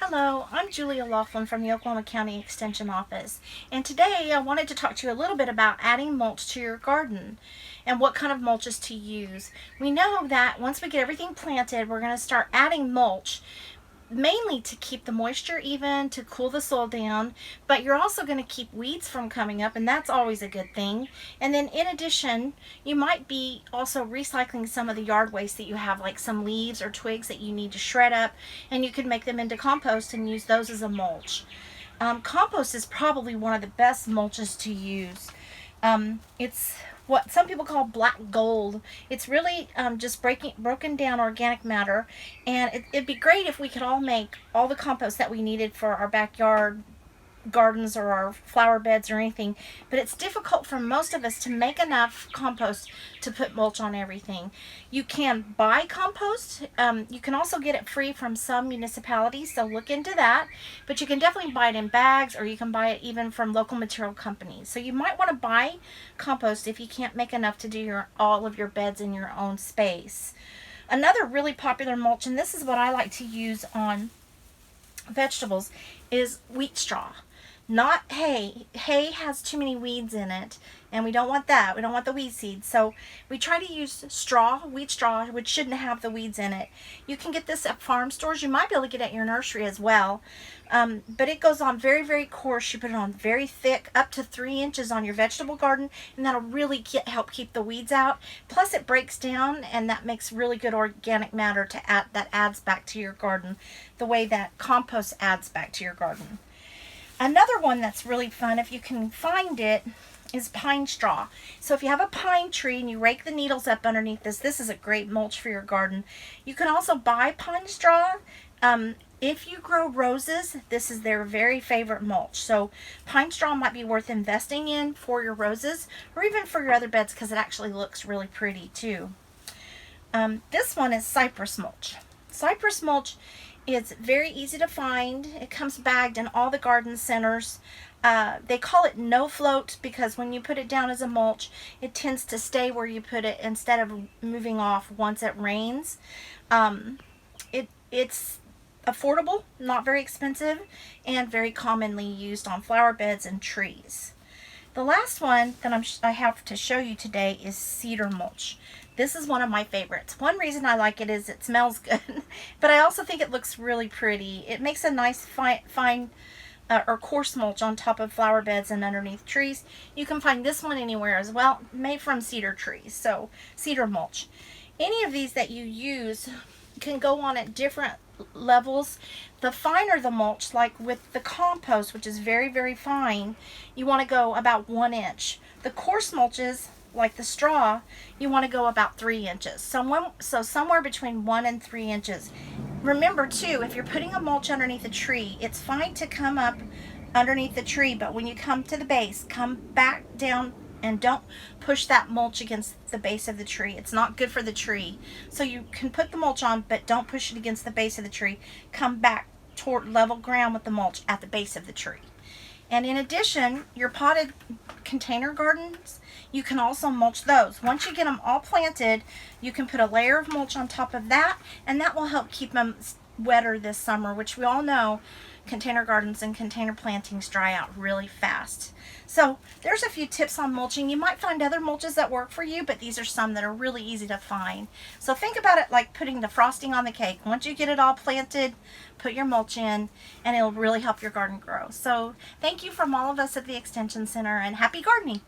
Hello, I'm Julia Laughlin from the Oklahoma County Extension Office, and today I wanted to talk to you a little bit about adding mulch to your garden and what kind of mulches to use. We know that once we get everything planted, we're going to start adding mulch mainly to keep the moisture even, to cool the soil down, but you're also going to keep weeds from coming up, and that's always a good thing. And then in addition, you might be also recycling some of the yard waste that you have, like some leaves or twigs that you need to shred up, and you could make them into compost and use those as a mulch. Compost is probably one of the best mulches to use. It's what some people call black gold. It's really just broken down organic matter, and it'd be great if we could all make all the compost that we needed for our backyard gardens or our flower beds or anything, but it's difficult for most of us to make enough compost to put mulch on everything. You can buy compost. You can also get it free from some municipalities, so look into that, but you can definitely buy it in bags, or you can buy it even from local material companies. So you might want to buy compost if you can't make enough to do all of your beds in your own space. Another really popular mulch, and this is what I like to use on vegetables, is wheat straw. Not hay. Hay has too many weeds in it, and we don't want that. We don't want the weed seeds. So we try to use straw, wheat straw, which shouldn't have the weeds in it. You can get this at farm stores. You might be able to get it at your nursery as well. But it goes on very, very coarse. You put it on very thick, up to 3 inches on your vegetable garden, and that'll really help keep the weeds out. Plus it breaks down, and that makes really good organic matter that adds back to your garden, the way that compost adds back to your garden. Another one that's really fun, if you can find it, is pine straw. So if you have a pine tree and you rake the needles up underneath this is a great mulch for your garden. You can also buy pine straw. If you grow roses, this is their very favorite mulch. So pine straw might be worth investing in for your roses, or even for your other beds, because it actually looks really pretty too. This one is cypress mulch. Cypress mulch is very easy to find. It comes bagged in all the garden centers. They call it no float because when you put it down as a mulch, it tends to stay where you put it instead of moving off once it rains. It's affordable, not very expensive, and very commonly used on flower beds and trees. The last one that I have to show you today is cedar mulch. This is one of my favorites. One reason I like it is it smells good, but I also think it looks really pretty. It makes a nice fine or coarse mulch on top of flower beds and underneath trees. You can find this one anywhere as well, made from cedar trees, so cedar mulch. Any of these that you use can go on at different levels. The finer the mulch, like with the compost, which is very, very fine, you want to go about 1 inch. The coarse mulches, like the straw, you want to go about 3 inches. So somewhere between 1 and 3 inches. Remember too, if you're putting a mulch underneath a tree, it's fine to come up underneath the tree, but when you come to the base, come back down and don't push that mulch against the base of the tree. It's not good for the tree. So you can put the mulch on, but don't push it against the base of the tree. Come back toward level ground with the mulch at the base of the tree. And in addition, your potted container gardens, you can also mulch those. Once you get them all planted, you can put a layer of mulch on top of that, and that will help keep them wetter this summer, which we all know container gardens and container plantings dry out really fast. So there's a few tips on mulching. You might find other mulches that work for you, but these are some that are really easy to find. So think about it like putting the frosting on the cake. Once you get it all planted, put your mulch in, and it'll really help your garden grow. So thank you from all of us at the Extension Center, and happy gardening.